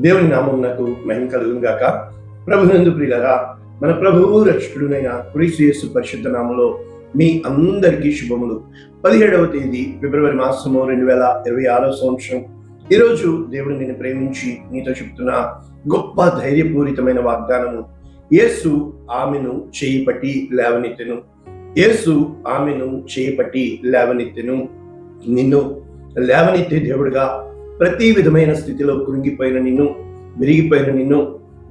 దేవుని నామమునకు మహిమ కలుగును గాక. ప్రభునందు ప్రియులారా, మన ప్రభువు రక్షకుడునైన క్రీస్తు యేసు పరిశుద్ధ నామములో మీ అందరికీ శుభములు. 17వ తేదీ ఫిబ్రవరి మాసము 2026 సంవత్సరం. ఈరోజు దేవుడు నిన్ను ప్రేమించి నీతో చెప్తున్న గొప్ప ధైర్యపూరితమైన వాగ్దానము. యేసు ఆమెను చేయి పట్టి లేవనెత్తెను. యేసు ఆమెను చేయి పట్టి లేవనెత్తెను. నిన్ను లేవనెత్తే దేవుడుగా, ప్రతి విధమైన స్థితిలో కృంగిపోయిన నిన్ను, విరిగిపోయిన నిన్ను,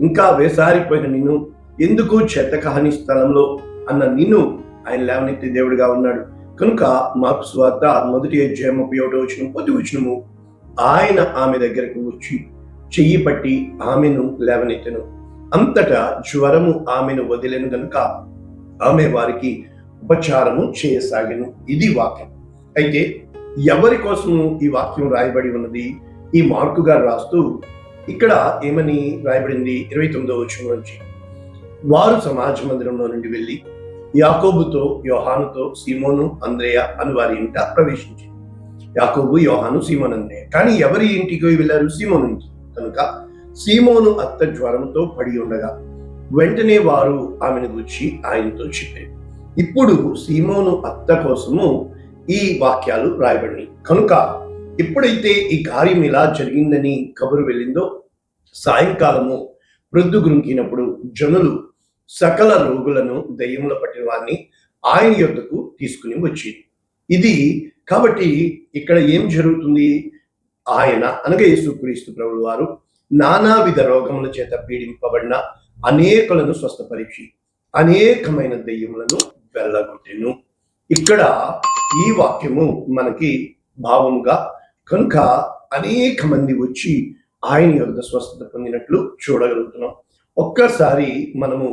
ఇంకా వేసారిపోయిన నిన్ను, ఎందుకు చెత్త కాని స్థలంలో అన్న నిన్ను ఆయన లేవనెత్తే దేవుడిగా ఉన్నాడు. కనుక మార్కు సువార్త 1వ అధ్యాయం 31వ వచనం 10వ వచనము, ఆయన ఆమె దగ్గరకు వచ్చి చెయ్యి పట్టి ఆమెను లేవనెత్తెను. అంతటా జ్వరము ఆమెను వదిలెను గనుక ఆమె వారికి ఉపచారము చేయసాగెను. ఇది వాక్యం. అయితే ఎవరి కోసము ఈ వాక్యం రాయబడి ఉన్నది? ఈ మార్కు గారు రాస్తూ ఇక్కడ ఏమని రాయబడింది? 29వ వచనం నుంచి, వారు సమాజ మందిరంలో నుండి వెళ్ళి యాకోబుతో, యోహానుతో, సీమోను, అంద్రేయ అని వారి ఇంట ప్రవేశించి. యాకోబు, యోహాను, సీమోను, అంద్రేయ. కానీ ఎవరి ఇంటికి వెళ్ళారు? సీమోను ఇంటికి. కనుక సీమోను అత్త జ్వరంతో పడి ఉండగా వెంటనే వారు ఆమెను గురించి ఆయనతో చెప్పారు. ఇప్పుడు సీమోను అత్త కోసము ఈ వాక్యాలు రాయబడినాయి. కనుక ఎప్పుడైతే ఈ కార్యం ఇలా జరిగిందని కబురు వెళ్ళిందో, సాయంకాలము ప్రొద్దు గురింకినప్పుడు జనులు సకల రోగులను, దయ్యముల పట్టిన వారిని ఆయన యొద్దకు తీసుకుని వచ్చింది. ఇది కాబట్టి ఇక్కడ ఏం జరుగుతుంది? ఆయన అనగా యేసుక్రీస్తు ప్రభువు వారు నానావిధ రోగముల చేత పీడింపబడిన అనేకులను స్వస్థపరిచి అనేకమైన దయ్యములను వెళ్ళగొట్టెను. ఇక్కడ ఈ వాక్యము మనకి భావముగా, కనుక అనేక మంది వచ్చి ఆయన యొద్ద స్వస్థత పొందినట్లు చూడగలుగుతున్నాం. ఒక్కసారి మనము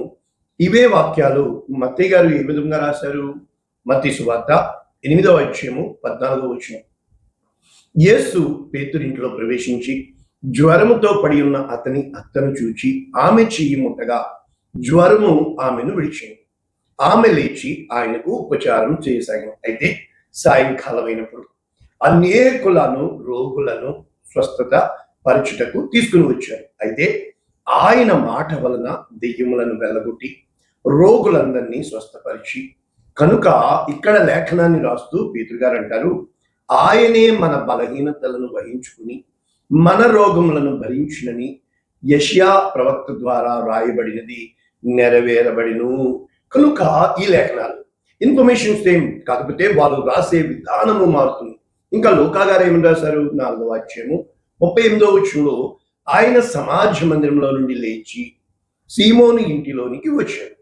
ఇవే వాక్యాలు మత్తయి గారు ఏ విధంగా రాశారు? మత్తయి సువార్త 8వ అధ్యాయము 14వ వచనం, యేసు పేతురింట్లో ప్రవేశించి జ్వరముతో పడి ఉన్న అతని అత్తను చూచి ఆమె చెయ్యి ముట్టగా జ్వరము ఆమెను విడిచింది. ఆమె లేచి ఆయనకు ఉపచారం చేయసాగిన. అయితే సాయంకాలం అయినప్పుడు అనేకులను, రోగులను స్వస్థత పరచుటకు తీసుకుని వచ్చారు. అయితే ఆయన మాట వలన దెయ్యములను వెళ్ళగొట్టి రోగులందరినీ స్వస్థపరిచి, కనుక ఇక్కడ లేఖనాన్ని రాస్తూ పేతురు గారు అంటారు, ఆయనే మన బలహీనతలను వహించుకుని మన రోగములను భరించినని యెషయా ప్రవక్త ద్వారా రాయబడినది నెరవేరబడిను. కనుక ఈ లేఖనాలు ఇన్ఫర్మేషన్ సేమ్, కాకపోతే వాళ్ళు రాసే విధానము మారుతుంది. ఇంకా లూకా గారు ఏమని రాశారు? 4వ అధ్యాయము 38వ వచనంలో, ఆయన సమాజ మందిరంలో నుండి లేచి సీమోను ఇంటిలోనికి వచ్చాడు.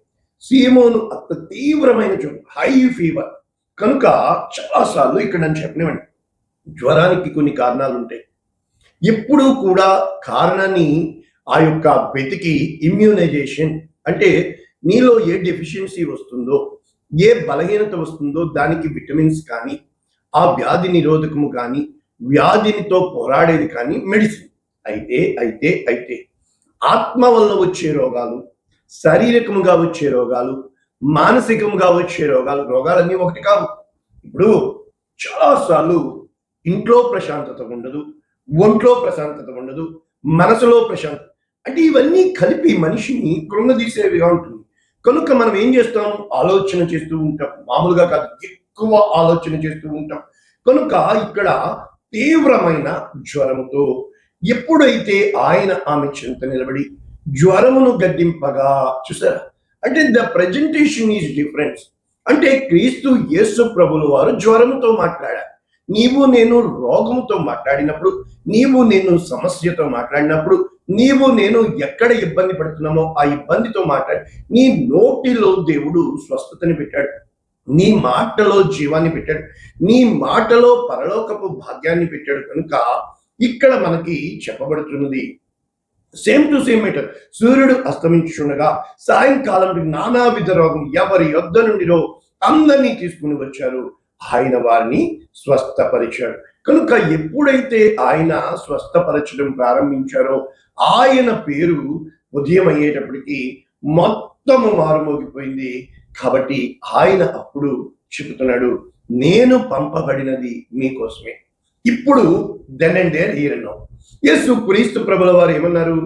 సీమోను అత్త తీవ్రమైన జ్వరం, హై ఫీవర్. కనుక చాలాసార్లు ఇక్కడ నేను చెప్పనివ్వండి, జ్వరానికి కొన్ని కారణాలు ఉంటాయి. ఎప్పుడూ కూడా కారణాన్ని ఆ యొక్క వెతికి ఇమ్యూనైజేషన్ అంటే నీలో ఏ డెఫిషియన్సీ వస్తుందో, ఏ బలహీనత వస్తుందో దానికి విటమిన్స్ కానీ, ఆ వ్యాధి నిరోధకము కానీ, వ్యాధినితో పోరాడేది కానీ మెడిసిన్. అయితే ఆత్మ వలన వచ్చే రోగాలు, శారీరకముగా వచ్చే రోగాలు, మానసికంగా వచ్చే రోగాలన్నీ ఒకటి కావు. ఇప్పుడు చాలాసార్లు ఇంట్లో ప్రశాంతత ఉండదు, ఒంట్లో ప్రశాంతత ఉండదు, మనసులో ప్రశాంతత, అంటే ఇవన్నీ కలిపి మనిషిని కృంగదీసేవిగా ఉంటుంది. కనుక మనం ఏం చేస్తాం? ఆలోచన చేస్తూ ఉంటాం. మామూలుగా కాదు, ఎక్కువ ఆలోచన చేస్తూ ఉంటాం. కనుక ఇక్కడ తీవ్రమైన జ్వరముతో ఎప్పుడైతే ఆయన ఆమె చెంత నిలబడి జ్వరమును గద్దింపగా, చూసారా? అంటే ద ప్రజెంటేషన్ ఈజ్ డిఫరెన్స్. అంటే క్రీస్తు యేసు ప్రభుల వారు జ్వరముతో మాట్లాడారు. నీవు నేను రోగముతో మాట్లాడినప్పుడు, నీవు నేను సమస్యతో మాట్లాడినప్పుడు, నీవు నేను ఎక్కడ ఇబ్బంది పడుతున్నామో ఆ ఇబ్బందితో మాట్లాడి నీ నోటిలో దేవుడు స్వస్థతని పెట్టాడు, నీ మాటలో జీవాన్ని పెట్టాడు, నీ మాటలో పరలోకపు భాగ్యాన్ని పెట్టాడు. కనుక ఇక్కడ మనకి చెప్పబడుతున్నది సేమ్ టు సేమ్ మ్యాటర్. సూర్యుడు అస్తమించుండగా సాయంకాలం నానావిధ రోగం ఎవరి యొద్ద నుండిలో అందరినీ తీసుకుని వచ్చారు, ఆయన వారిని స్వస్థపరిచాడు. కనుక ఎప్పుడైతే ఆయన స్వస్థపరచడం ప్రారంభించారో ఆయన పేరు ఉదయం అయ్యేటప్పటికి మొత్తము మారుమోగిపోయింది. కాబట్టి ఆయన అప్పుడు చెబుతున్నాడు, నేను పంపబడినది మీకోసమే, ఇప్పుడు then and there here and now. Yesu Kristu ప్రభుల వారు ఏమన్నారు?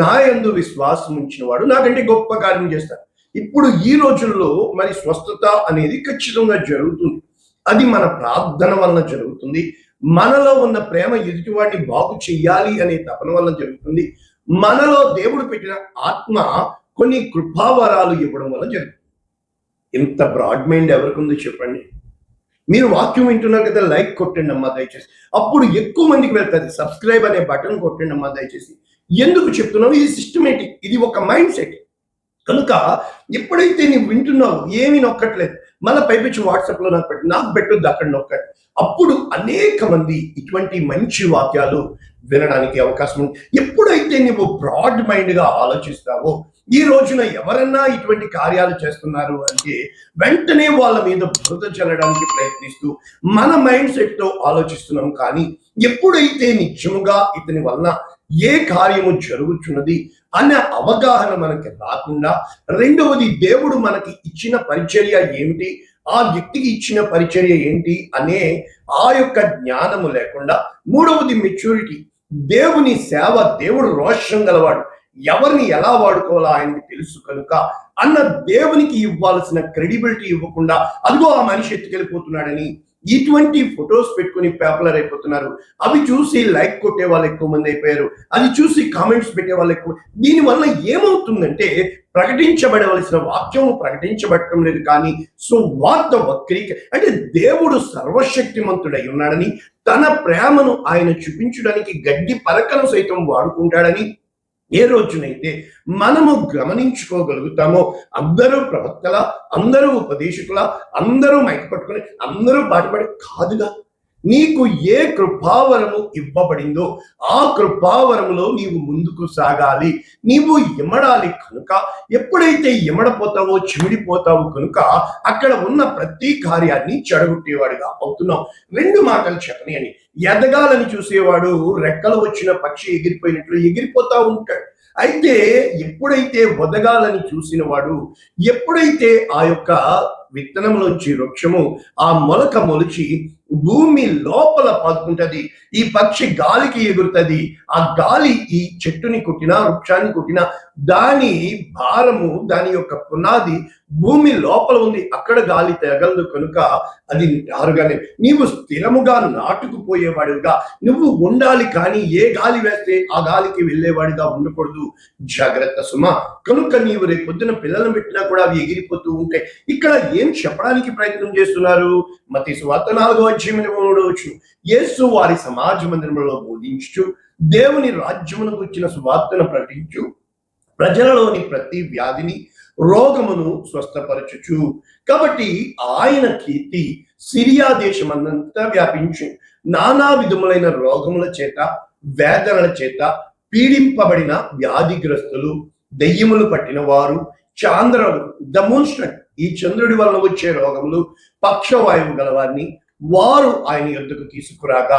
నా యందు విశ్వాసం ఉంచిన వాడు నాకంటే గొప్ప కార్యం చేస్తారు. ఇప్పుడు ఈ రోజుల్లో మరి స్వస్థత అనేది ఖచ్చితంగా జరుగుతుంది. అది మన ప్రార్థన వలన జరుగుతుంది. మనలో ఉన్న ప్రేమ ఎదుటివాడిని బాగు చెయ్యాలి అనే తపన వలన జరుగుతుంది. మనలో దేవుడు పెట్టిన ఆత్మ కొన్ని కృపావరాలు ఇవ్వడం వల్ల జరుగుతుంది. ఇంత బ్రాడ్ మైండ్ ఎవరికి ఉంది చెప్పండి? మీరు వాక్యం వింటున్నారు కదా, లైక్ కొట్టండి అమ్మా దయచేసి. అప్పుడు ఎక్కువ మందికి వెళ్తుంది. సబ్స్క్రైబ్ అనే బటన్ కొట్టండి అమ్మా దయచేసి. ఎందుకు చెప్తున్నావు? ఇది సిస్టమేటిక్, ఇది ఒక మైండ్ సెట్. కనుక ఎప్పుడైతే నువ్వు వింటున్నావు, ఏమీ నొక్కట్లేదు, మళ్ళీ పైపించి వాట్సాప్లో నాకు పెట్టొద్దు, అక్కడ నొక్కండి. అప్పుడు అనేక మంది ఇటువంటి మంచి వాక్యాలు వినడానికి అవకాశం ఉంది. ఎప్పుడైతే నువ్వు బ్రాడ్ మైండ్గా ఆలోచిస్తావో, ఈ రోజున ఎవరన్నా ఇటువంటి కార్యాలు చేస్తున్నారు అంటే వెంటనే వాళ్ళ మీద బురద చల్లడానికి ప్రయత్నిస్తూ మన మైండ్ సెట్తో ఆలోచిస్తున్నాం. కానీ ఎప్పుడైతే నిజముగా ఇతని వలన ఏ కార్యము జరుగుతున్నది అనే అవగాహన మనకి రాకుండా, రెండవది దేవుడు మనకి ఇచ్చిన పరిచర్య ఏమిటి, ఆ వ్యక్తికి ఇచ్చిన పరిచర్య ఏంటి అనే ఆ యొక్క జ్ఞానము లేకుండా, మూడవది మెచ్యూరిటీ, దేవుని సేవ, దేవుడు రోషం గలవాడు, ఎవరిని ఎలా వాడుకోవాలో ఆయనకి తెలుసు కనుక అన్న దేవునికి ఇవ్వాల్సిన క్రెడిబిలిటీ ఇవ్వకుండా, అదిగో ఆ మనిషి ఎత్తుకెళ్ళిపోతున్నాడని ఇటువంటి ఫొటోస్ పెట్టుకుని పాపులర్ అయిపోతున్నారు. అవి చూసి లైక్ కొట్టే వాళ్ళు ఎక్కువ మంది అయిపోయారు, అది చూసి కామెంట్స్ పెట్టే వాళ్ళు ఎక్కువ. దీనివల్ల ఏమవుతుందంటే ప్రకటించబడవలసిన వాక్యం ప్రకటించబడటం లేదు. కానీ సువార్త అంటే దేవుడు సర్వశక్తిమంతుడై ఉన్నాడని, తన ప్రేమను ఆయన చూపించడానికి గడ్డి పరకను సైతం వాడుకుంటాడని ఏ రోజునైతే మనము గమనించుకోగలుగుతామో, అందరూ ప్రవక్తల, అందరూ ఉపదేశకుల, అందరూ మైక్ పట్టుకుని అందరూ పాటుపడి కాదుగా, నీకు ఏ కృపావరము ఇవ్వబడిందో ఆ కృపావరములో నీవు ముందుకు సాగాలి, నీవు ఇమడాలి. కనుక ఎప్పుడైతే ఇమడపోతావో, చిమిడిపోతావో కనుక అక్కడ ఉన్న ప్రతి కార్యాన్ని చెడగొట్టేవాడిగా అవుతున్నావు. రెండు మాటలు చెప్పని అని, ఎదగాలని చూసేవాడు రెక్కలు వచ్చిన పక్షి ఎగిరిపోయినట్లు ఎగిరిపోతా ఉంటాడు. అయితే ఎప్పుడైతే వదగాలని చూసిన వాడు, ఎప్పుడైతే ఆ యొక్క విత్తనంలోంచి వృక్షము ఆ మొలక మొలిచి భూమి లోపల పాదుకుంటది, ఈ పక్షి గాలికి ఎగురుతుంది, ఆ గాలి ఈ చెట్టుని కుట్టినా వృక్షాన్ని కుట్టినా దాని భారము, దాని యొక్క పునాది భూమి లోపల ఉంది, అక్కడ గాలి తెగలదు. కనుక అది నారుగానే నీవు స్థిరముగా నాటుకుపోయేవాడిగా నువ్వు ఉండాలి. కానీ ఏ గాలి వేస్తే ఆ గాలికి వెళ్ళేవాడిగా ఉండకూడదు. జాగ్రత్త సుమా. కనుక నీవు రేపు పొద్దున పిల్లలను పెట్టినా కూడా అవి ఎగిరిపోతూ ఉంటాయి. ఇక్కడ ఏం చెప్పడానికి ప్రయత్నం చేస్తున్నారు? మత్తయి సువార్త 4:3 యేసు వారి సమాజ మందిరంలో బోధించు, దేవుని రాజ్యమునకు వచ్చిన సువార్తను ప్రకటించు, ప్రజలలోని ప్రతి వ్యాధిని, రోగమును స్వస్థపరచుచు. కాబట్టి ఆయన కీర్తి సిరియా దేశమంతా వ్యాపించు, నానా విధములైన రోగముల చేత, వేదనల చేత పీడింపబడిన వ్యాధిగ్రస్తులు, దెయ్యములు పట్టిన వారు, చాంద్రులు, డెమోన్స్ట్రేట్, ఈ చంద్రుడి వల్ల వచ్చే రోగములు, పక్షవాయువు గలవారిని వారు ఆయన యొద్దకు తీసుకురాగా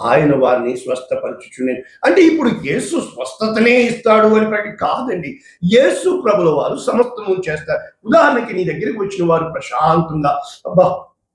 ఆయన వారిని స్వస్థపరచుచునే. అంటే ఇప్పుడు యేసు స్వస్థతనే ఇస్తాడు అని ప్రతి కాదండి. యేసు ప్రభుల వారు సమస్తము చేస్తారు. ఉదాహరణకి నీ దగ్గరికి వచ్చిన వారు ప్రశాంతంగా, అబ్బా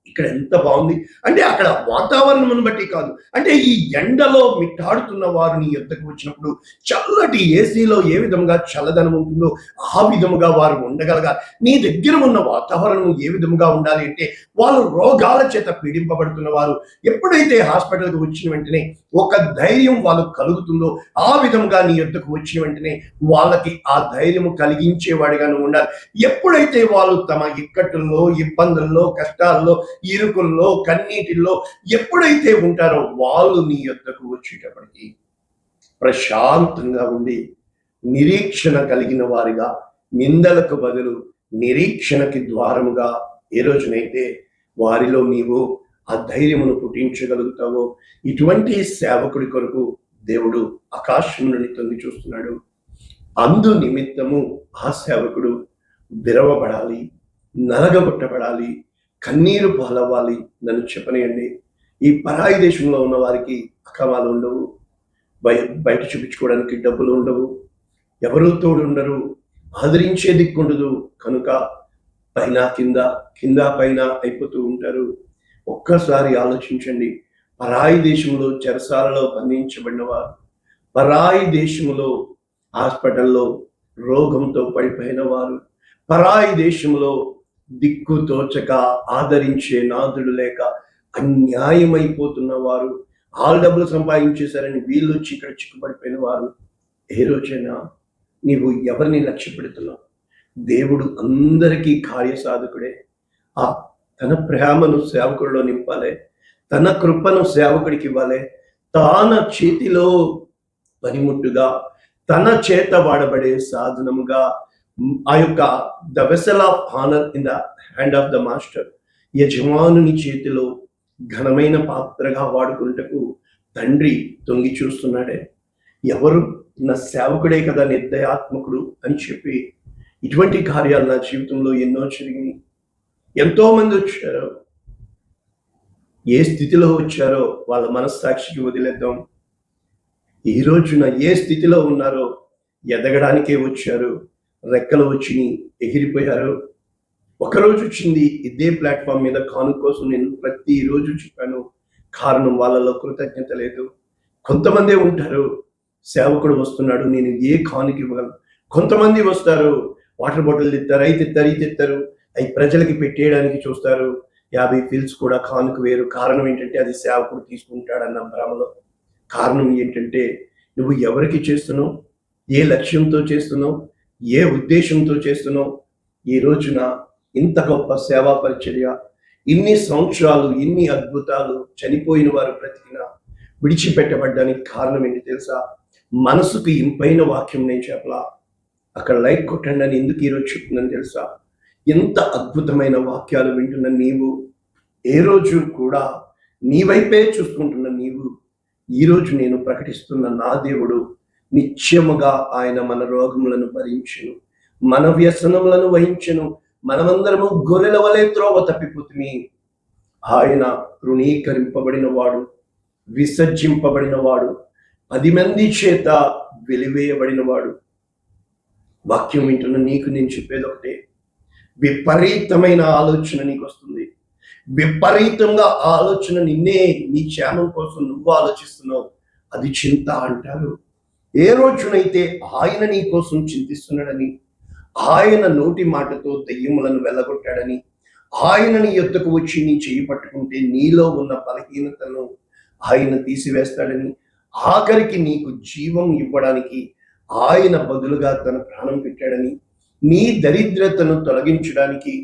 ఇక్కడ ఎంత బాగుంది అంటే అక్కడ వాతావరణం బట్టి కాదు, అంటే ఈ ఎండలో మిట్టాడుతున్న వారు నీ యొద్దకు వచ్చినప్పుడు చల్లటి ఏసీలో ఏ విధంగా చల్లదనం ఉంటుందో ఆ విధముగా వారు ఉండగలగాలి. నీ దగ్గర ఉన్న వాతావరణం ఏ విధముగా ఉండాలి అంటే, వాళ్ళు రోగాల చేత పీడింపబడుతున్న వారు ఎప్పుడైతే హాస్పిటల్కి వచ్చిన వెంటనే ఒక ధైర్యం వాళ్ళకు కలుగుతుందో ఆ విధంగా నీ యొద్దకు వచ్చిన వెంటనే వాళ్ళకి ఆ ధైర్యము కలిగించేవాడిగా నువ్వు ఉండాలి. ఎప్పుడైతే వాళ్ళు తమ ఇక్కట్టుల్లో, ఇబ్బందుల్లో, కష్టాల్లో, ఇరుకుల్లో, కన్నీటిల్లో ఎప్పుడైతే ఉంటారో వాళ్ళు నీ యొద్దకు వచ్చేటప్పటికి ప్రశాంతంగా ఉండి నిరీక్షణ కలిగిన వారిగా, నిందలకు బదులు నిరీక్షణకి ద్వారముగా ఏ రోజునైతే వారిలో నీవు ఆ ధైర్యమును పుట్టించగలుగుతావో, ఇటువంటి సేవకుడి కొరకు దేవుడు ఆకాశం నుండి తొంగి చూస్తున్నాడు. అందు నిమిత్తము ఆ సేవకుడు విరవబడాలి, నలగగొట్టబడాలి, కన్నీరు పాలవ్వాలి. నన్ను చెప్పనియండి, ఈ పరాయి దేశంలో ఉన్న వారికి అక్రమాలు ఉండవు, బయట చూపించుకోవడానికి డబ్బులు ఉండవు, ఎవరు తోడు ఉండరు, ఆదరించే దిక్కుండదు. కనుక పైన కింద, కింద పైన అయిపోతూ ఉంటారు. ఒక్కసారి ఆలోచించండి. పరాయి దేశంలో చెరసాలలో బంధించబడిన వారు, పరాయి దేశంలో హాస్పిటల్లో రోగంతో పడిపోయిన వారు, పరాయి దేశంలో దిక్కు తోచక ఆదరించే నాదుడు లేక అన్యాయమైపోతున్న వారు, వాళ్ళ డబ్బులు సంపాదించేశారని వీళ్ళు వచ్చి ఇక్కడ చిక్కుపడిపోయిన వారు, ఏ రోజైనా నీవు ఎవరిని లక్ష్య పెడుతున్నావు? దేవుడు అందరికీ కార్యసాధకుడే. ఆ తన ప్రేమను సేవకుడిలో నింపాలి, తన కృపను సేవకుడికి ఇవ్వాలి, తన చేతిలో పనిముట్టుగా, తన చేత వాడబడే సాధనముగా, ఆ యొక్క the vessel of honour in the hand of the master, యజమానుని చేతిలో ఘనమైన పాత్రగా వాడుకుంటకు తండ్రి తొంగి చూస్తున్నాడే. ఎవరు? నా సేవకుడే కదా నిర్దయాత్మకుడు అని చెప్పి ఇటువంటి కార్యాలు నా జీవితంలో ఎన్నో జరిగినాయి. ఎంతో మంది వచ్చారు, ఏ స్థితిలో వచ్చారో వాళ్ళ మనస్సాక్షికి వదిలేద్దాం. ఈ రోజున ఏ స్థితిలో ఉన్నారో ఎదగడానికే వచ్చారు, రెక్కలు వచ్చి ఎగిరిపోయారు. ఒకరోజు వచ్చింది ఇదే ప్లాట్ఫామ్ మీద కానుక కోసం నేను ప్రతిరోజు చెప్పాను. కారణం వాళ్ళలో కృతజ్ఞత లేదు. కొంతమందే ఉంటారు, సేవకుడు వస్తున్నాడు నేను ఏ కానుక ఇవ్వగలను. కొంతమంది వస్తారు, వాటర్ బాటిల్ తెస్తారు, అవి తెస్తారు, అవి ప్రజలకి పెట్టేయడానికి చూస్తారు. 50 ఫిల్స్ కూడా కానుక వేరు. కారణం ఏంటంటే అది సేవకుడు తీసుకుంటాడన్న భ్రమలో. కారణం ఏంటంటే నువ్వు ఎవరికి చేస్తున్నావు, ఏ లక్ష్యంతో చేస్తున్నావు, ఏ ఉద్దేశంతో చేస్తున్నావు? ఈ రోజున ఇంత గొప్ప సేవా పరిచర్య, ఇన్ని సంవత్సరాలు, ఇన్ని అద్భుతాలు, చనిపోయిన వారు బ్రతికిన విడిచిపెట్టబడ్డానికి కారణం ఏంటి తెలుసా? మనసుకు ఇంపైన వాక్యం నేను చెప్పలా. అక్కడ లైక్ కొట్టండి అని ఎందుకు ఈరోజు చెప్తున్నాను తెలుసా? ఎంత అద్భుతమైన వాక్యాలు వింటున్న నీవు, ఏ రోజు కూడా నీ వైపే చూసుకుంటున్న నీవు, ఈరోజు నేను ప్రకటిస్తున్న నా దేవుడు నిత్యముగా ఆయన మన రోగములను భరించెను, మన వ్యసనములను వహించెను. మనమందరము గొర్రెల వలె త్రోవ తప్పిపోతుంది. ఆయన తృణీకరింపబడిన వాడు, విసర్జింపబడిన వాడు, 10 మంది చేత వెలివేయబడిన వాడు. వాక్యం వింటున్న నీకు నేను చెప్పేది ఒకటే, విపరీతమైన ఆలోచన నీకు వస్తుంది. విపరీతంగా ఆలోచన నిన్నే, నీ క్షేమం కోసం నువ్వు ఆలోచిస్తున్నావు, అది చింత అంటారు. ఏ రోజునైతే ఆయన నీ కోసం చింతిస్తున్నాడని, ఆయన నోటి మాటతో దెయ్యములను వెళ్ళగొట్టాడని, ఆయన నీ యొద్దకు వచ్చి నీ చెయ్యి పట్టుకుంటే నీలో ఉన్న బలహీనతను ఆయన తీసివేస్తాడని, ఆఖరికి నీకు జీవం ఇవ్వడానికి ఆయన బదులుగా తన ప్రాణం పెట్టాడని, నీ దరిద్రతను తొలగించడానికి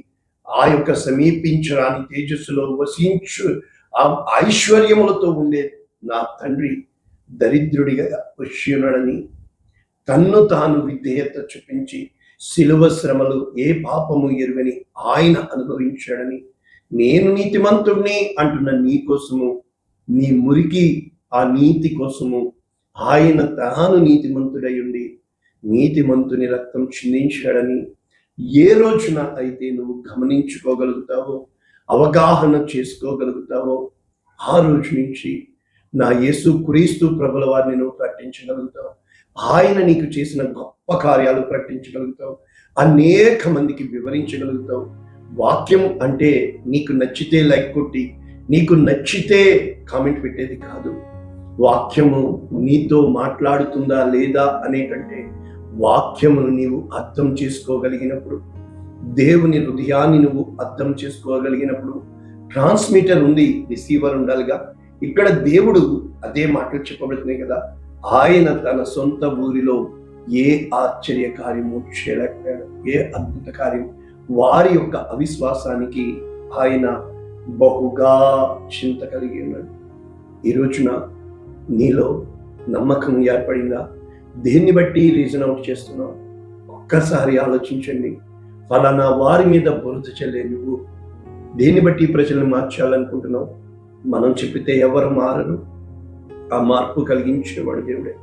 ఆ యొక్క సమీపించరాని తేజస్సులో వసించు ఆ ఐశ్వర్యములతో ఉండే నా తండ్రి దరిద్రుడిగా వచ్చి ఉన్నాడని, తన్ను తాను విధేయత చూపించి శిలువ శ్రమలు ఏ పాపము ఎరుగని ఆయన అనుభవించాడని, నేను నీతిమంతుడిని అంటున్న నీ కోసము, నీ మురికి ఆ నీతి కోసము ఆయన తాను నీతిమంతుడై ఉండి నీతిమంతుని రక్తం చిందించాడని ఏ రోజున అయితే నువ్వు గమనించుకోగలుగుతావో, అవగాహన చేసుకోగలుగుతావో, ఆ రోజు నుంచి నా యేసు క్రీస్తు ప్రభుల వారిని నువ్వు ప్రకటించగలుగుతావు. ఆయన నీకు చేసిన గొప్ప కార్యాలు ప్రకటించగలుగుతావు, అనేక మందికి వివరించగలుగుతావు. వాక్యం అంటే నీకు నచ్చితే లైక్ కొట్టి, నీకు నచ్చితే కామెంట్ పెట్టేది కాదు. వాక్యము నీతో మాట్లాడుతుందా లేదా అనేకంటే, వాక్యమును నీవు అర్థం చేసుకోగలిగినప్పుడు, దేవుని హృదయాన్ని నువ్వు అర్థం చేసుకోగలిగినప్పుడు, ట్రాన్స్మిటర్ ఉంది, రిసీవర్ ఉండాలిగా. ఇక్కడ దేవుడు అదే మాటలు చెప్పబడుతున్నాయి కదా, ఆయన తన సొంత ఊరిలో ఏ ఆశ్చర్య కార్యము చేయలేకపోయాడు, ఏ అద్భుత కార్యం. వారి యొక్క అవిశ్వాసానికి ఆయన బహుగా చింత కలిగి ఉన్నాడు. ఈ రోజున నీలో నమ్మకం ఏర్పడిందా? దేన్ని బట్టి రీజన్ అవుట్ చేస్తున్నావు? ఒక్కసారి ఆలోచించండి. ఫలానా వారి మీద బురద చల్లే నువ్వు దేన్ని బట్టి ప్రజలను మార్చాలనుకుంటున్నావు? మనం చెప్పితే ఎవరు మారరు. ఆ మార్పు కలిగించేవాడు దేవుడే.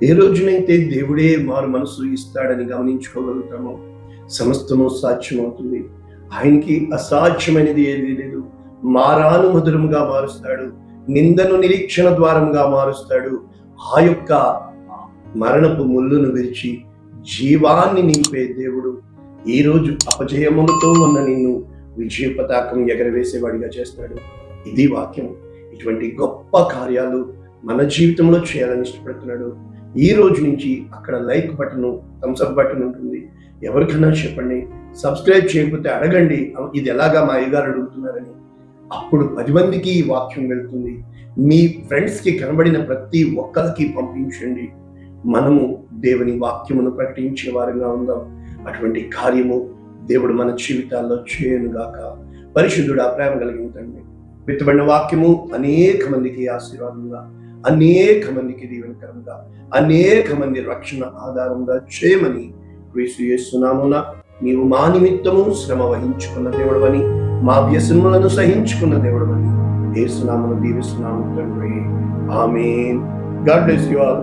ఏ రోజునైతే దేవుడే మారు మనసు ఇస్తాడని గమనించుకోగలుగుతామో సమస్తము సాధ్యమవుతుంది. ఆయనకి అసాధ్యమైనది ఏది లేదు. మారాను మధురముగా మారుస్తాడు, నిందను నిరీక్షణ ద్వారంగా మారుస్తాడు. ఆ యొక్క మరణపు ముళ్ళును విరిచి జీవాన్ని నింపే దేవుడు ఈ రోజు అపజయములతో ఉన్న నిన్ను విజయ పతాకం ఎగరవేసేవాడిగా చేస్తాడు. ఇది వాక్యం. ఇటువంటి గొప్ప కార్యాలు మన జీవితంలో చేయాలని ఇష్టపడుతున్నాడు. ఈ రోజు నుంచి అక్కడ లైక్ బటన్, థమ్స్అప్ బటన్ ఉంటుంది. ఎవరికైనా చెప్పండి, సబ్స్క్రైబ్ చేయకపోతే అడగండి, ఇది ఎలాగా మా అయ్యగారు అడుగుతున్నారని. అప్పుడు 10 మందికి ఈ వాక్యం వెళ్తుంది. మీ ఫ్రెండ్స్కి కనబడిన ప్రతి ఒక్కరికి పంపించండి. మనము దేవుని వాక్యమును ప్రకటించే వారంగా ఉందాం. అటువంటి కార్యము దేవుడు మన జీవితాల్లో చేయనుగాక. పరిశుద్ధుడా, ప్రేమ కలిగిన తండ్రి, విత్తబడిన వాక్యము అనేక మందికి ఆశీర్వాదంగా, అనేక మందికి దీవెనకరంగా, అనేక మంది రక్షణ ఆధారంగా చేయమని క్రీస్తు యేసునామమున నీవు మా నిమిత్తము శ్రమ వహించుకున్న దేవుడవని, మా వ్యసనములను సహించుకున్న దేవుడవని యేసునామమున దీవిస్తున్నాము తండ్రి. Amen. God bless you all.